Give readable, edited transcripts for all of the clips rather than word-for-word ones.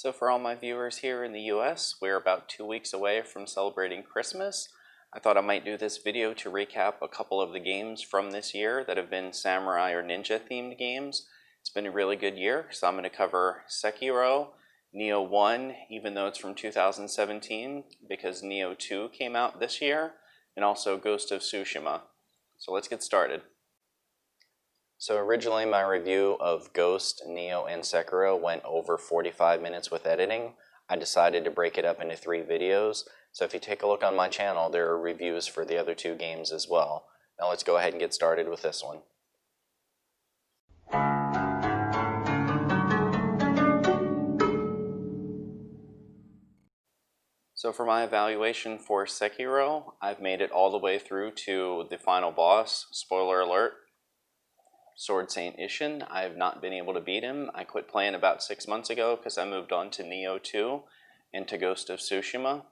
So for all my viewers here in the US, we're about 2 weeks away from celebrating Christmas. I thought I might do this video to recap a couple of the games from this year that have been samurai or ninja themed games. It's been a really good year, so I'm going to cover Sekiro, Neo 1, even though it's from 2017, because Neo 2 came out this year, and also Ghost of Tsushima. So let's get started. So originally my review of Ghost, Neo, and Sekiro went over 45 minutes with editing. I decided to break it up into 3 videos. So if you take a look on my channel, there are reviews for the other 2 games as well. Now let's go ahead and get started with this one. So for my evaluation for Sekiro, I've made it all the way through to the final boss. Spoiler alert. Sword Saint Ishin. I have not been able to beat him. I quit playing about 6 months ago because I moved on to Neo 2 and to Ghost of Tsushima.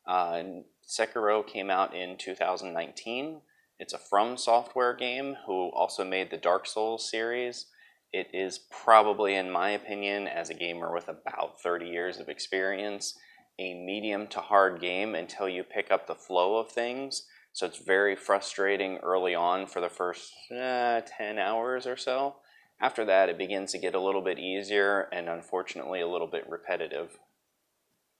Sekiro came out in 2019. It's a From Software game who also made the Dark Souls series. It is probably, in my opinion, as a gamer with about 30 years of experience, a medium to hard game until you pick up the flow of things. So it's very frustrating early on for the first 10 hours or so. After that, it begins to get a little bit easier and unfortunately a little bit repetitive.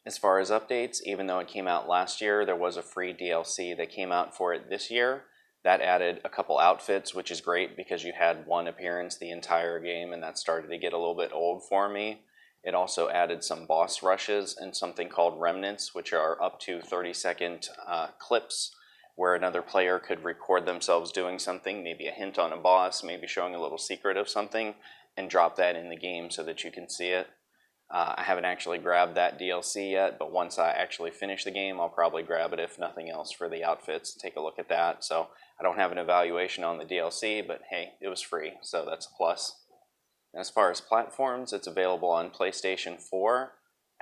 As far as updates, even though it came out last year, there was a free DLC that came out for it this year. That added a couple outfits, which is great because you had one appearance the entire game, and that started to get a little bit old for me. It also added some boss rushes and something called remnants, which are up to 30-second clips where another player could record themselves doing something, maybe a hint on a boss, maybe showing a little secret of something, and drop that in the game so that you can see it. I haven't actually grabbed that DLC yet, but once I actually finish the game, I'll probably grab it if nothing else for the outfits. Take a look at that. So I don't have an evaluation on the DLC, but hey, it was free, so that's a plus. As far as platforms, it's available on PlayStation 4,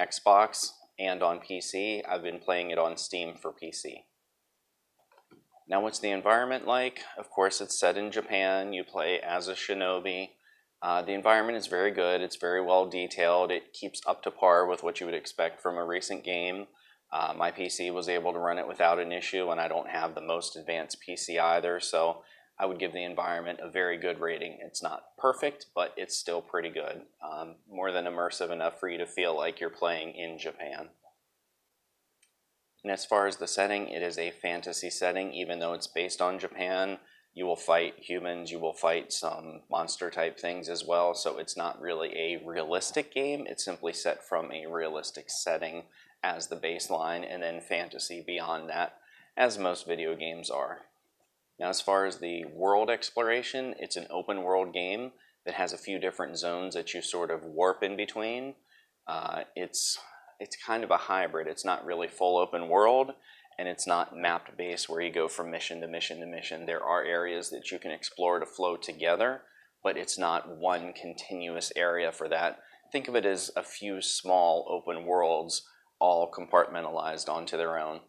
Xbox, and on PC. I've been playing it on Steam for PC. Now, what's the environment like? Of course, it's set in Japan. You play as a shinobi. The environment is very good. It's very well detailed. It keeps up to par with what you would expect from a recent game. My PC was able to run it without an issue, and I don't have the most advanced PC either, so I would give the environment a very good rating. It's not perfect, but it's still pretty good. More than immersive enough for you to feel like you're playing in Japan. And as far as the setting, it is a fantasy setting, even though it's based on Japan. You will fight humans, you will fight some monster type things as well, so it's not really a realistic game. It's simply set from a realistic setting as the baseline, and then fantasy beyond that, as most video games are. Now, as far as the world exploration, it's an open world game that has a few different zones that you sort of warp in between. It's kind of a hybrid. It's not really full open world, and it's not mapped based where you go from mission to mission to mission. There are areas that you can explore to flow together, but it's not one continuous area for that. Think of it as a few small open worlds all compartmentalized onto their own.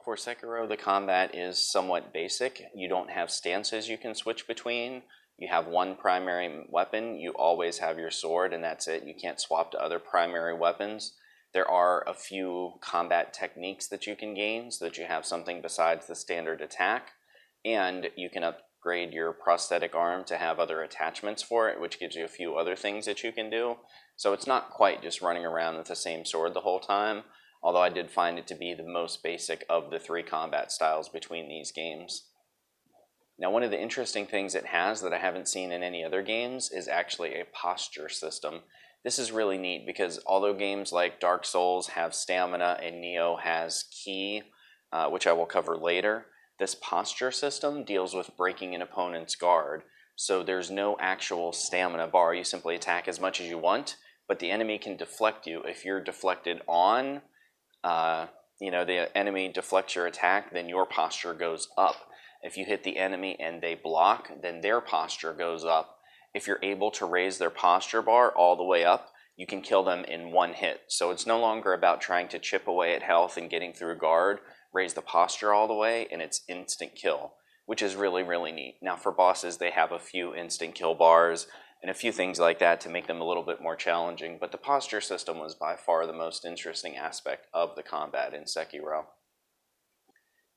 For Sekiro, the combat is somewhat basic. You don't have stances you can switch between. You have one primary weapon. You always have your sword, and that's it. You can't swap to other primary weapons. There are a few combat techniques that you can gain so that you have something besides the standard attack, and you can upgrade your prosthetic arm to have other attachments for it, which gives you a few other things that you can do. So it's not quite just running around with the same sword the whole time, although I did find it to be the most basic of the 3 combat styles between these games. Now, one of the interesting things it has that I haven't seen in any other games is actually a posture system. This is really neat because although games like Dark Souls have stamina and Neo has ki, which I will cover later, this posture system deals with breaking an opponent's guard. So there's no actual stamina bar. You simply attack as much as you want, but the enemy can deflect you. If you're deflected on, the enemy deflects your attack, then your posture goes up. If you hit the enemy and they block, then their posture goes up. If you're able to raise their posture bar all the way up, you can kill them in one hit. So it's no longer about trying to chip away at health and getting through guard. Raise the posture all the way, and it's instant kill, which is really, really neat. Now for bosses, they have a few instant kill bars, and a few things like that to make them a little bit more challenging. But the posture system was by far the most interesting aspect of the combat in Sekiro.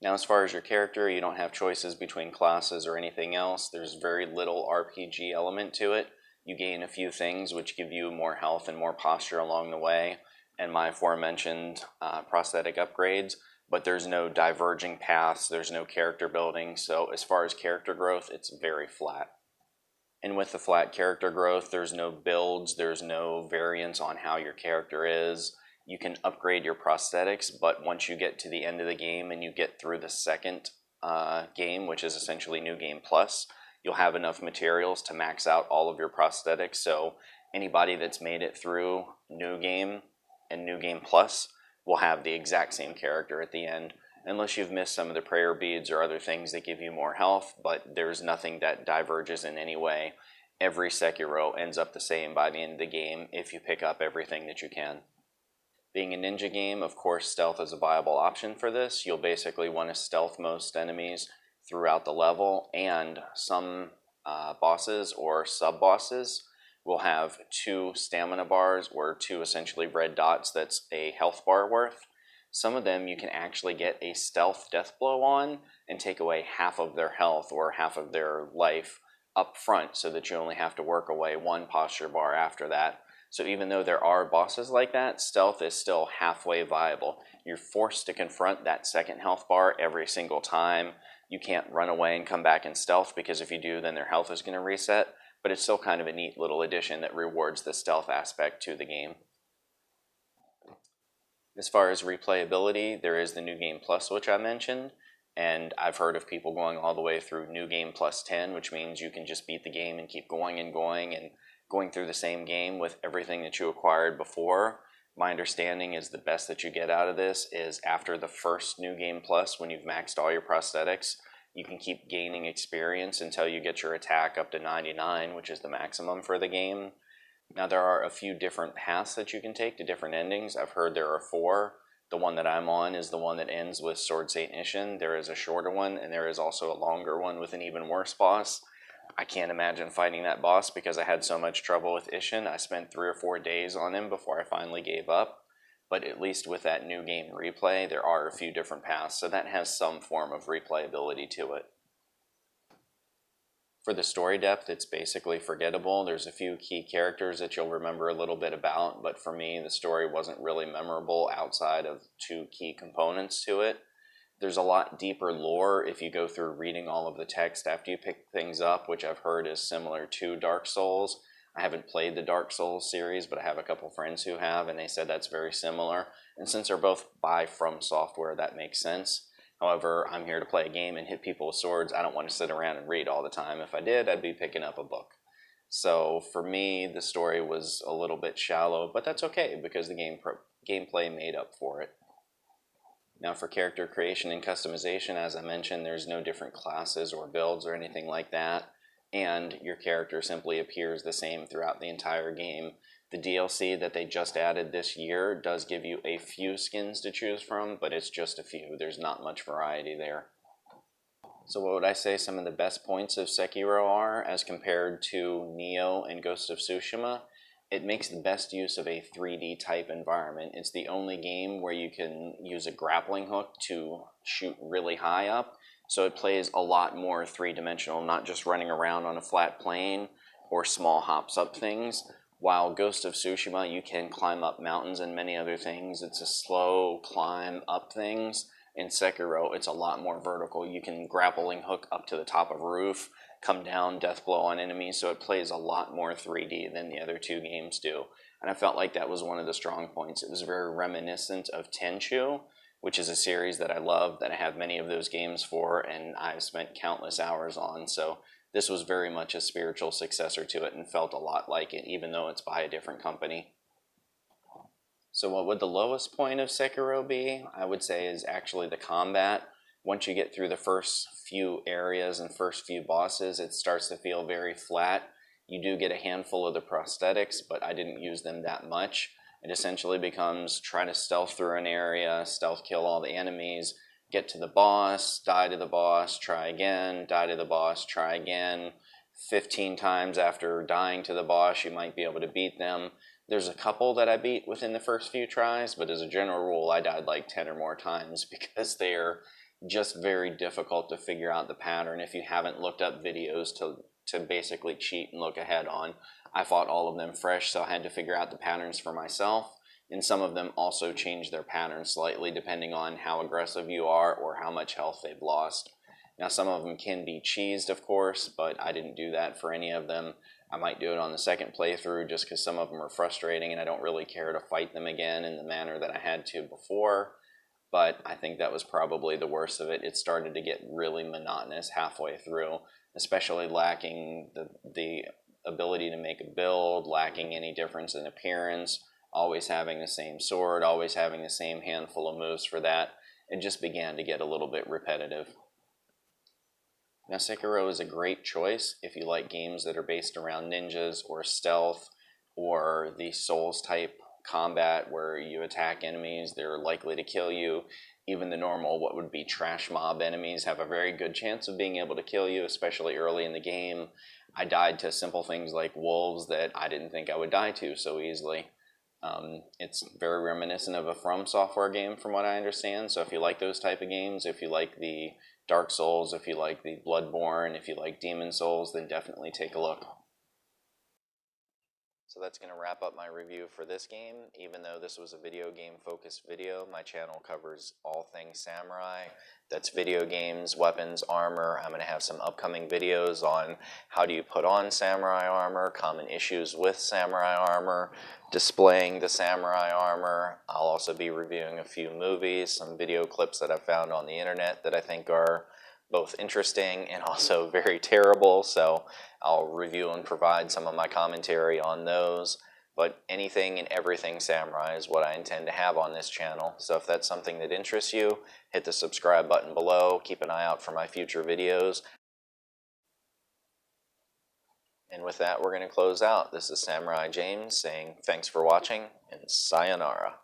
Now, as far as your character, you don't have choices between classes or anything else. There's very little RPG element to it. You gain a few things which give you more health and more posture along the way, and my aforementioned prosthetic upgrades, but there's no diverging paths, there's no character building, so as far as character growth, it's very flat. And with the flat character growth, there's no builds, there's no variance on how your character is. You can upgrade your prosthetics, but once you get to the end of the game and you get through the second game, which is essentially New Game Plus, you'll have enough materials to max out all of your prosthetics. So anybody that's made it through New Game and New Game Plus will have the exact same character at the end, unless you've missed some of the prayer beads or other things that give you more health, but there's nothing that diverges in any way. Every Sekiro ends up the same by the end of the game if you pick up everything that you can. Being a ninja game, of course, stealth is a viable option for this. You'll basically want to stealth most enemies throughout the level, and some bosses or sub-bosses will have 2 stamina bars or 2 essentially red dots that's a health bar worth. Some of them you can actually get a stealth death blow on and take away half of their health or half of their life up front so that you only have to work away 1 posture bar after that. So even though there are bosses like that, stealth is still halfway viable. You're forced to confront that second health bar every single time. You can't run away and come back in stealth, because if you do, then their health is going to reset. But it's still kind of a neat little addition that rewards the stealth aspect to the game. As far as replayability, there is the New Game Plus, which I mentioned. And I've heard of people going all the way through New Game Plus 10, which means you can just beat the game and keep going and going through the same game with everything that you acquired before. My understanding is the best that you get out of this is after the first New Game Plus, when you've maxed all your prosthetics, you can keep gaining experience until you get your attack up to 99, which is the maximum for the game. Now, there are a few different paths that you can take to different endings. I've heard there are 4. The one that I'm on is the one that ends with Sword Saint Ishin. There is a shorter one, and there is also a longer one with an even worse boss. I can't imagine fighting that boss because I had so much trouble with Ishin. I spent 3 or 4 days on him before I finally gave up. But at least with that new game replay, there are a few different paths, so that has some form of replayability to it. For the story depth, it's basically forgettable. There's a few key characters that you'll remember a little bit about, but for me, the story wasn't really memorable outside of 2 key components to it. There's a lot deeper lore if you go through reading all of the text after you pick things up, which I've heard is similar to Dark Souls. I haven't played the Dark Souls series, but I have a couple friends who have, and they said that's very similar. And since they're both by From Software, that makes sense. However, I'm here to play a game and hit people with swords. I don't want to sit around and read all the time. If I did, I'd be picking up a book. So for me, the story was a little bit shallow, but that's okay because the gameplay made up for it. Now, for character creation and customization, as I mentioned, there's no different classes or builds or anything like that, and your character simply appears the same throughout the entire game. The DLC that they just added this year does give you a few skins to choose from, but it's just a few. There's not much variety there. So what would I say some of the best points of Sekiro are as compared to Nioh and Ghost of Tsushima? It makes the best use of a 3D type environment. It's the only game where you can use a grappling hook to shoot really high up, so it plays a lot more 3-dimensional, not just running around on a flat plane or small hops up things. While Ghost of Tsushima, you can climb up mountains and many other things. It's a slow climb up things. In Sekiro, it's a lot more vertical. You can grappling hook up to the top of a roof, come down, death blow on enemies, so it plays a lot more 3D than the other 2 games do. And I felt like that was one of the strong points. It was very reminiscent of Tenchu, which is a series that I love, that I have many of those games for, and I've spent countless hours on. So this was very much a spiritual successor to it and felt a lot like it, even though it's by a different company. So what would the lowest point of Sekiro be? I would say is actually the combat. Once you get through the first few areas and first few bosses, it starts to feel very flat. You do get a handful of the prosthetics, but I didn't use them that much. It essentially becomes try to stealth through an area, stealth kill all the enemies, get to the boss, die to the boss, try again, die to the boss, try again, 15 times after dying to the boss, you might be able to beat them. There's a couple that I beat within the first few tries, but as a general rule, I died like 10 or more times because they're just very difficult to figure out the pattern if you haven't looked up videos to basically cheat and look ahead on. I fought all of them fresh, so I had to figure out the patterns for myself, and some of them also change their patterns slightly depending on how aggressive you are or how much health they've lost. Now, some of them can be cheesed, of course, but I didn't do that for any of them. I might do it on the second playthrough just because some of them are frustrating and I don't really care to fight them again in the manner that I had to before. But I think that was probably the worst of it. It started to get really monotonous halfway through, especially lacking the ability to make a build, lacking any difference in appearance, always having the same sword, always having the same handful of moves for that. It just began to get a little bit repetitive. Now, Sekiro is a great choice if you like games that are based around ninjas or stealth or the Souls type combat where you attack enemies, they're likely to kill you. Even the normal, what would be trash mob enemies, have a very good chance of being able to kill you, especially early in the game. I died to simple things like wolves that I didn't think I would die to so easily. It's very reminiscent of a From Software game from what I understand, so if you like those type of games, if you like the Dark Souls, if you like the Bloodborne, if you like Demon Souls, then definitely take a look. So that's going to wrap up my review for this game. Even though this was a video game focused video, my channel covers all things samurai. That's video games, weapons, armor. I'm going to have some upcoming videos on how do you put on samurai armor, common issues with samurai armor, displaying the samurai armor. I'll also be reviewing a few movies, some video clips that I've found on the internet that I think are both interesting and also very terrible, so I'll review and provide some of my commentary on those. But anything and everything samurai is what I intend to have on this channel, so if that's something that interests you, hit the subscribe button below, keep an eye out for my future videos. And with that, we're going to close out. This is Samurai James saying thanks for watching, and sayonara.